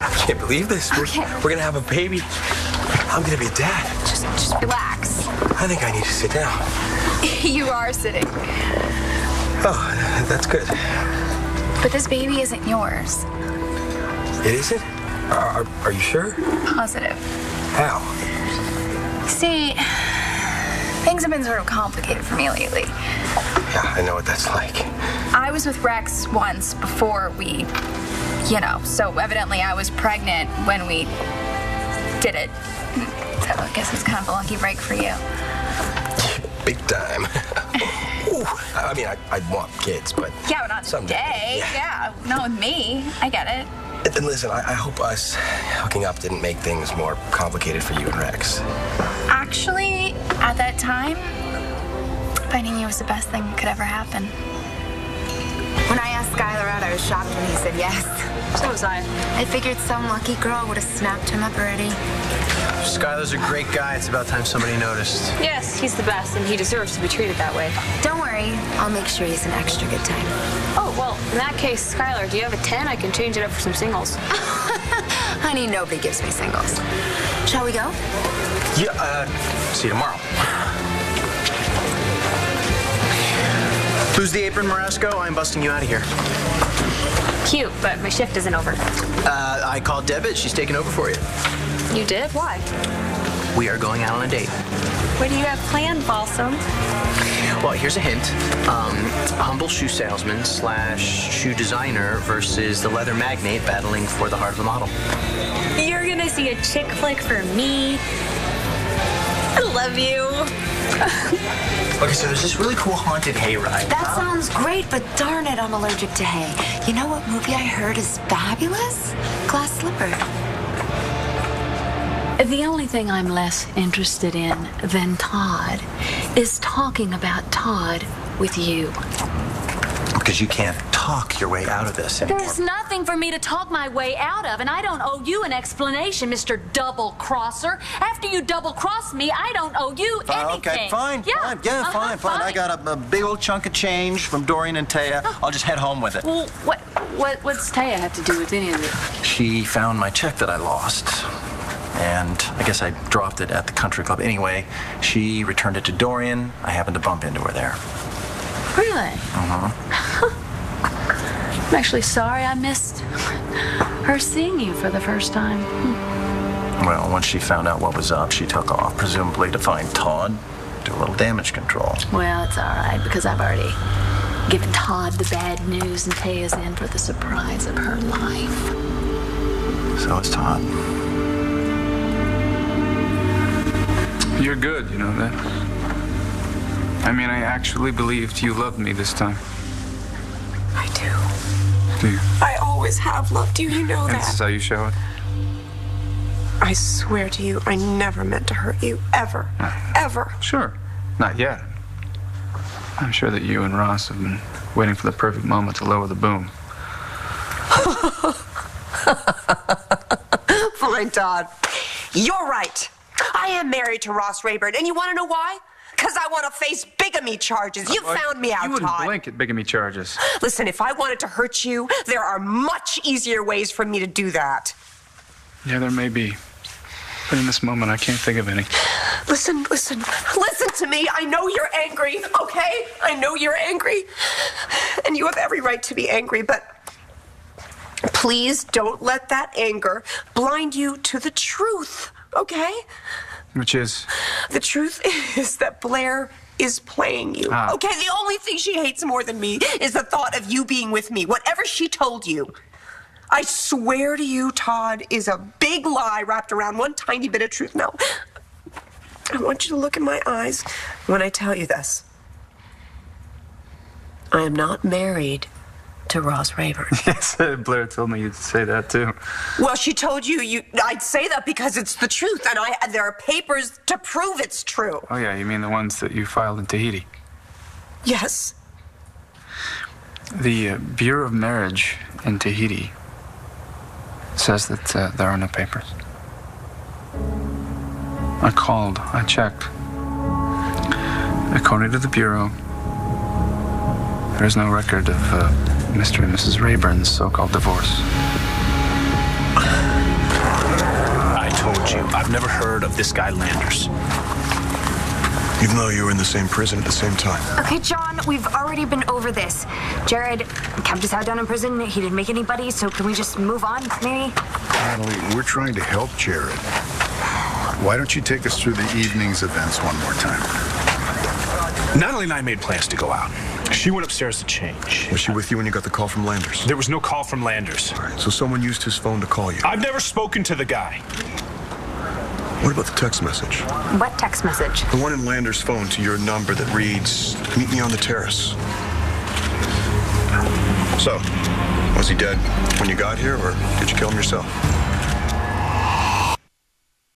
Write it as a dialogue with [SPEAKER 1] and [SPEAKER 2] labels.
[SPEAKER 1] I can't believe this. We're gonna have a baby. I'm gonna be a dad.
[SPEAKER 2] Just relax.
[SPEAKER 1] I think I need to sit down.
[SPEAKER 2] You are sitting.
[SPEAKER 1] Oh, that's good.
[SPEAKER 2] But this baby isn't yours.
[SPEAKER 1] It isn't? Are you sure?
[SPEAKER 2] Positive.
[SPEAKER 1] How?
[SPEAKER 2] See, things have been sort of complicated for me lately.
[SPEAKER 1] Yeah, I know what that's like.
[SPEAKER 2] I was with Rex once before we, so evidently I was pregnant when we did it. So I guess it's kind of a lucky break for you.
[SPEAKER 1] Big time. Ooh, I mean, I'd want kids, but...
[SPEAKER 2] Yeah, but not today. Yeah, not with me. I get it.
[SPEAKER 1] And listen, I hope us hooking up didn't make things more complicated for you and Rex.
[SPEAKER 2] Actually, at that time, finding you was the best thing that could ever happen.
[SPEAKER 3] When I asked Skylar out, I was shocked when he said yes.
[SPEAKER 4] So was I.
[SPEAKER 3] I figured some lucky girl would have snapped him up already.
[SPEAKER 5] Skylar's a great guy. It's about time somebody noticed.
[SPEAKER 4] Yes, he's the best, and he deserves to be treated that way.
[SPEAKER 3] Don't worry. I'll make sure he's an extra good time.
[SPEAKER 4] Oh, well, in that case, Skylar, do you have a 10? I can change it up for some singles.
[SPEAKER 3] Honey, nobody gives me singles. Shall we go?
[SPEAKER 5] Yeah, see you tomorrow. Lose the apron, Marasco. I'm busting you out of here.
[SPEAKER 4] Cute, but my shift isn't over.
[SPEAKER 5] I called Debit. She's taking over for you.
[SPEAKER 4] You did? Why?
[SPEAKER 5] We are going out on a date.
[SPEAKER 4] What do you have planned, Balsam?
[SPEAKER 5] Well, here's a hint. Humble shoe salesman / shoe designer versus the leather magnate battling for the heart of the model.
[SPEAKER 4] You're gonna see a chick flick for me. I love you.
[SPEAKER 5] Okay, so there's this really cool haunted hayride.
[SPEAKER 3] That sounds great, but darn it, I'm allergic to hay. You know what movie I heard is fabulous? Glass Slipper.
[SPEAKER 6] The only thing I'm less interested in than Todd is talking about Todd with you.
[SPEAKER 7] Because you can't talk your way out of this anymore.
[SPEAKER 6] There's nothing for me to talk my way out of, and I don't owe you an explanation, Mr. Double-Crosser. After you double-cross me, I don't owe you anything.
[SPEAKER 7] Okay, fine, fine. I got a big old chunk of change from Dorian and Taya. I'll just head home with it.
[SPEAKER 6] Well, what's Taya have to do with any of it?
[SPEAKER 7] She found my check that I lost. And I guess I dropped it at the country club. Anyway, she returned it to Dorian. I happened to bump into her there.
[SPEAKER 6] Really?
[SPEAKER 7] Uh-huh.
[SPEAKER 6] I'm actually sorry I missed her seeing you for the first time.
[SPEAKER 7] Well, once she found out what was up, she took off, presumably to find Todd, do a little damage control.
[SPEAKER 6] Well, it's all right, because I've already given Todd the bad news, and Taya's in for the surprise of her life.
[SPEAKER 7] So it's Todd.
[SPEAKER 8] You're good, you know that? I mean, I actually believed you loved me this time.
[SPEAKER 9] I do.
[SPEAKER 8] Do you?
[SPEAKER 9] I always have loved you, you know
[SPEAKER 8] And
[SPEAKER 9] that.
[SPEAKER 8] this is how you show it?
[SPEAKER 9] I swear to you, I never meant to hurt you, ever. Ever.
[SPEAKER 8] Sure. Not yet. I'm sure that you and Ross have been waiting for the perfect moment to lower the boom.
[SPEAKER 9] Fine, Todd. You're right. I am married to Ross Rayburn, and you want to know why? Because I want to face bigamy charges. You found me out,
[SPEAKER 8] You wouldn't
[SPEAKER 9] Todd.
[SPEAKER 8] blink at bigamy charges.
[SPEAKER 9] Listen, if I wanted to hurt you, there are much easier ways for me to do that.
[SPEAKER 8] Yeah, there may be. But in this moment, I can't think of any.
[SPEAKER 9] Listen to me. I know you're angry, okay? I know you're angry. And you have every right to be angry, but please don't let that anger blind you to the truth, okay?
[SPEAKER 8] Which is?
[SPEAKER 9] The truth is that Blair is playing you, okay? The only thing she hates more than me is the thought of you being with me, whatever she told you. I swear to you, Todd, is a big lie wrapped around one tiny bit of truth. Now, I want you to look in my eyes when I tell you this. I am not married to Ross Rayburn.
[SPEAKER 8] Yes, Blair told me you'd say that, too.
[SPEAKER 9] Well, she told you I'd say that because it's the truth, and there are papers to prove it's true.
[SPEAKER 8] Oh, yeah, you mean the ones that you filed in Tahiti?
[SPEAKER 9] Yes.
[SPEAKER 8] The Bureau of Marriage in Tahiti says that there are no papers. I called, I checked. According to the Bureau, there is no record of Mr. and Mrs. Rayburn's so-called divorce.
[SPEAKER 10] told you, I've never heard of this guy Landers.
[SPEAKER 1] Even though you were in the same prison at the same time.
[SPEAKER 11] Okay, John, we've already been over this. Jared kept us out down in prison. He didn't make anybody, so can we just move on, maybe?
[SPEAKER 12] Natalie, we're trying to help Jared. Why don't you take us through the evening's events one more time?
[SPEAKER 10] Natalie and I made plans to go out. She went upstairs to change.
[SPEAKER 1] Was she with you when you got the call from Landers?
[SPEAKER 10] There was no call from Landers.
[SPEAKER 1] All right, so someone used his phone to call you.
[SPEAKER 10] I've never spoken to the guy.
[SPEAKER 1] What about the text message?
[SPEAKER 11] What text message?
[SPEAKER 1] The one in Landers' phone to your number that reads, "Meet me on the terrace." So, was he dead when you got here, or did you kill him yourself?